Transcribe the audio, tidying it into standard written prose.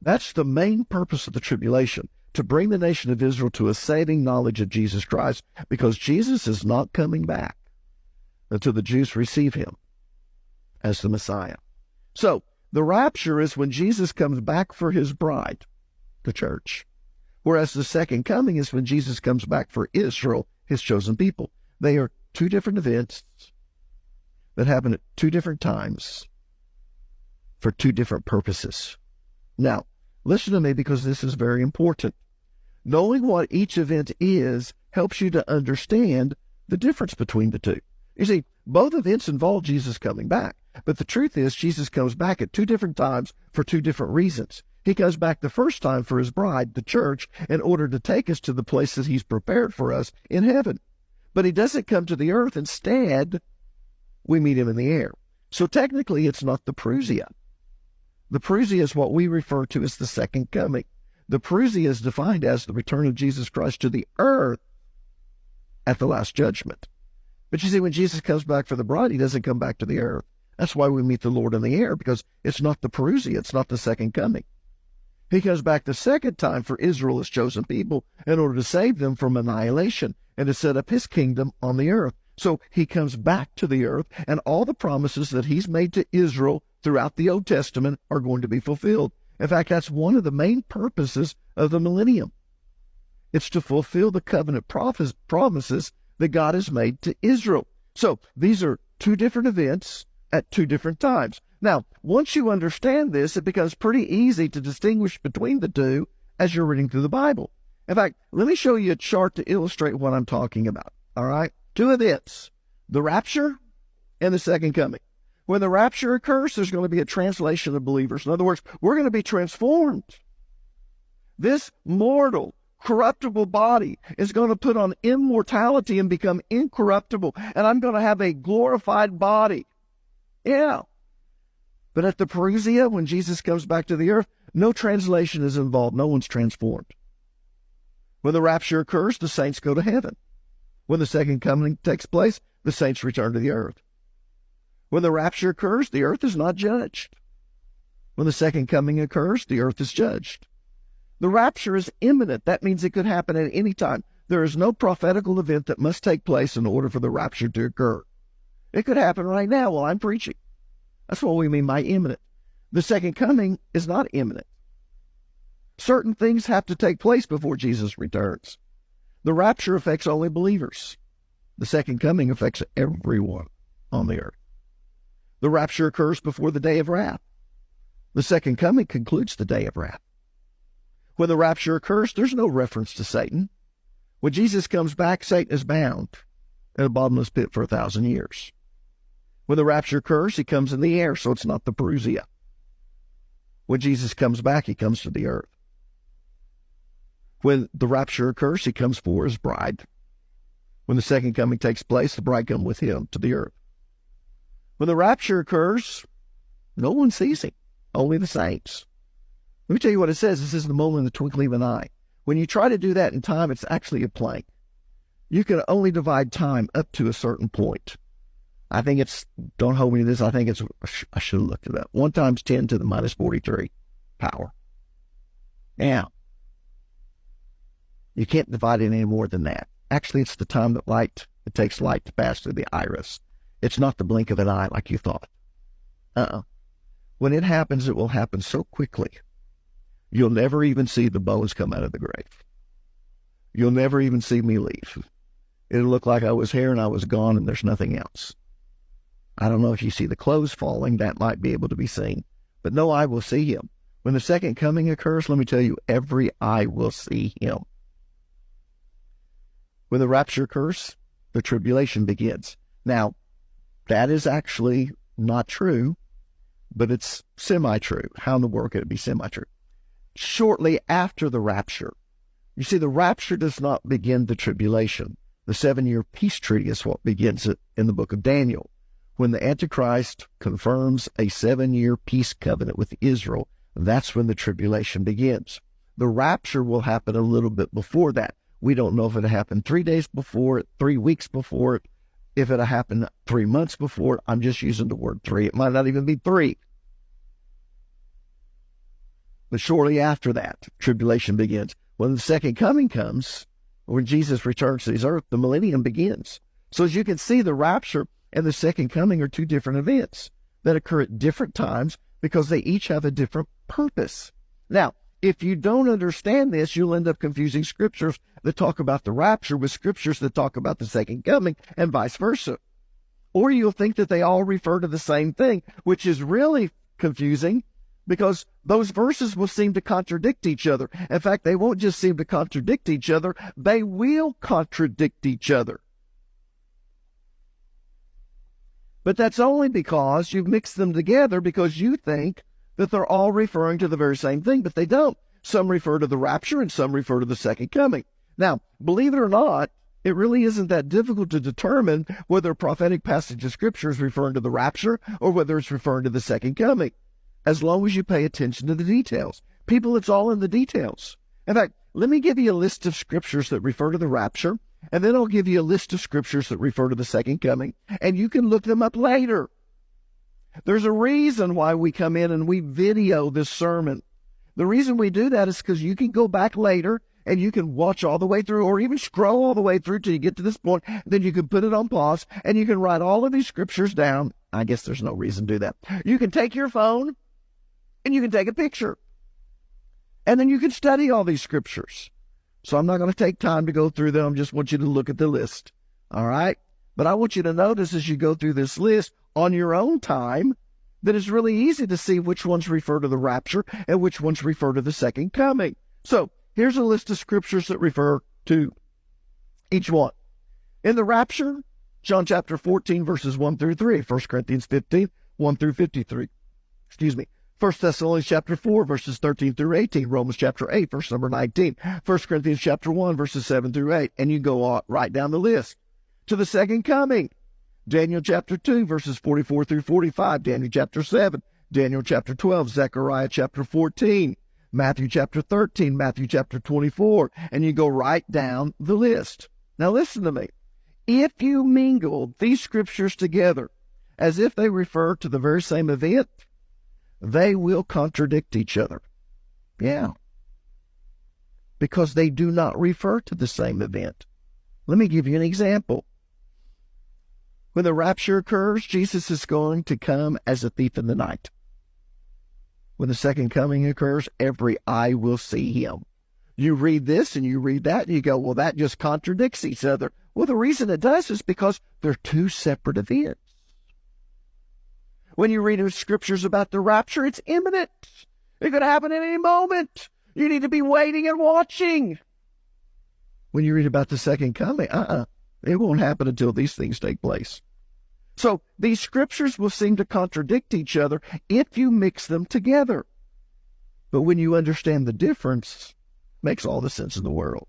That's the main purpose of the tribulation, to bring the nation of Israel to a saving knowledge of Jesus Christ, because Jesus is not coming back until the Jews receive him as the Messiah. So the rapture is when Jesus comes back for his bride, the church, whereas the second coming is when Jesus comes back for Israel, his chosen people. They are two different events that happen at two different times for two different purposes. Now, listen to me, because this is very important. Knowing what each event is helps you to understand the difference between the two. You see, both events involve Jesus coming back, but the truth is Jesus comes back at two different times for two different reasons. He comes back the first time for his bride, the church, in order to take us to the place that he's prepared for us in heaven. But he doesn't come to the earth. Instead, we meet him in the air. So technically, it's not the Parousia. The Parousia is what we refer to as the second coming. The Parousia is defined as the return of Jesus Christ to the earth at the last judgment. But you see, when Jesus comes back for the bride, he doesn't come back to the earth. That's why we meet the Lord in the air, because it's not the Parousia, it's not the second coming. He comes back the second time for Israel, his chosen people, in order to save them from annihilation and to set up his kingdom on the earth. So he comes back to the earth, and all the promises that he's made to Israel throughout the Old Testament are going to be fulfilled. In fact, that's one of the main purposes of the millennium. It's to fulfill the covenant promises that God has made to Israel. So these are two different events at two different times. Now, once you understand this, it becomes pretty easy to distinguish between the two as you're reading through the Bible. In fact, let me show you a chart to illustrate what I'm talking about. All right? Two events, the rapture and the second coming. When the rapture occurs, there's going to be a translation of believers. In other words, we're going to be transformed. This mortal, corruptible body is going to put on immortality and become incorruptible, and I'm going to have a glorified body. Yeah. But at the Parousia, when Jesus comes back to the earth, no translation is involved. No one's transformed. When the rapture occurs, the saints go to heaven. When the second coming takes place, the saints return to the earth. When the rapture occurs, the earth is not judged. When the second coming occurs, the earth is judged. The rapture is imminent. That means it could happen at any time. There is no prophetical event that must take place in order for the rapture to occur. It could happen right now while I'm preaching. That's what we mean by imminent. The second coming is not imminent. Certain things have to take place before Jesus returns. The rapture affects only believers. The second coming affects everyone on the earth. The rapture occurs before the day of wrath. The second coming concludes the day of wrath. When the rapture occurs, there's no reference to Satan. When Jesus comes back, Satan is bound in a bottomless pit for 1,000 years. When the rapture occurs, he comes in the air, so it's not the Parousia. When Jesus comes back, he comes to the earth. When the rapture occurs, he comes for his bride. When the second coming takes place, the bride comes with him to the earth. When the rapture occurs, no one sees him, only the saints. Let me tell you what it says. This is the moment in the twinkling of an eye. When you try to do that in time, it's actually a plank. You can only divide time up to a certain point. I think it's, don't hold me to this, I think it's, I should have looked it up. 1 times 10 to the minus 43 power. Now, you can't divide it any more than that. Actually, it's the time that it takes light to pass through the iris. It's not the blink of an eye like you thought. When it happens, it will happen so quickly. You'll never even see the bones come out of the grave. You'll never even see me leave. It'll look like I was here and I was gone and there's nothing else. I don't know if you see the clothes falling, that might be able to be seen. But no eye will see him. When the second coming occurs, let me tell you, every eye will see him. When the rapture occurs, the tribulation begins. Now, that is actually not true, but it's semi-true. How in the world could it be semi-true? Shortly after the rapture. You see, the rapture does not begin the tribulation. The 7-year peace treaty is what begins it in the book of Daniel. When the Antichrist confirms a 7-year peace covenant with Israel, that's when the tribulation begins. The rapture will happen a little bit before that. We don't know if it happened 3 days before it, 3 weeks before it, if it happened 3 months before it. I'm just using the word 3. It might not even be 3. But shortly after that, tribulation begins. When the second coming comes, when Jesus returns to this earth, the millennium begins. So as you can see, the rapture and the second coming are two different events that occur at different times because they each have a different purpose. Now, if you don't understand this, you'll end up confusing scriptures that talk about the rapture with scriptures that talk about the second coming and vice versa. Or you'll think that they all refer to the same thing, which is really confusing because those verses will seem to contradict each other. In fact, they won't just seem to contradict each other, they will contradict each other. But that's only because you've mixed them together because you think that they're all referring to the very same thing, but they don't. Some refer to the rapture and some refer to the second coming. Now, believe it or not, it really isn't that difficult to determine whether a prophetic passage of Scripture is referring to the rapture or whether it's referring to the second coming, as long as you pay attention to the details. People, it's all in the details. In fact, let me give you a list of Scriptures that refer to the rapture, and then I'll give you a list of Scriptures that refer to the second coming, and you can look them up later. There's a reason why we come in and we video this sermon. The reason we do that is because you can go back later and you can watch all the way through or even scroll all the way through till you get to this point. Then you can put it on pause and you can write all of these scriptures down. I guess there's no reason to do that. You can take your phone and you can take a picture. And then you can study all these scriptures. So I'm not going to take time to go through them. I just want you to look at the list. All right? But I want you to notice as you go through this list on your own time that it's really easy to see which ones refer to the rapture and which ones refer to the second coming. So here's a list of scriptures that refer to each one. In the rapture, John chapter 14, verses 1 through 3, 1 Corinthians 15, 1 through 53. 1 Thessalonians chapter 4, verses 13 through 18, Romans chapter 8, verse number 19, 1 Corinthians chapter 1, verses 7 through 8, and you go on right down the list. To the second coming, Daniel chapter 2, verses 44 through 45, Daniel chapter 7, Daniel chapter 12, Zechariah chapter 14, Matthew chapter 13, Matthew chapter 24, and you go right down the list. Now listen to me. If you mingle these scriptures together as if they refer to the very same event, they will contradict each other. Yeah. Because they do not refer to the same event. Let me give you an example. When the rapture occurs, Jesus is going to come as a thief in the night. When the second coming occurs, every eye will see him. You read this and you read that and you go, well, that just contradicts each other. Well, the reason it does is because they're two separate events. When you read the scriptures about the rapture, it's imminent. It could happen at any moment. You need to be waiting and watching. When you read about the second coming, it won't happen until these things take place. So these scriptures will seem to contradict each other if you mix them together. But when you understand the difference, it makes all the sense in the world.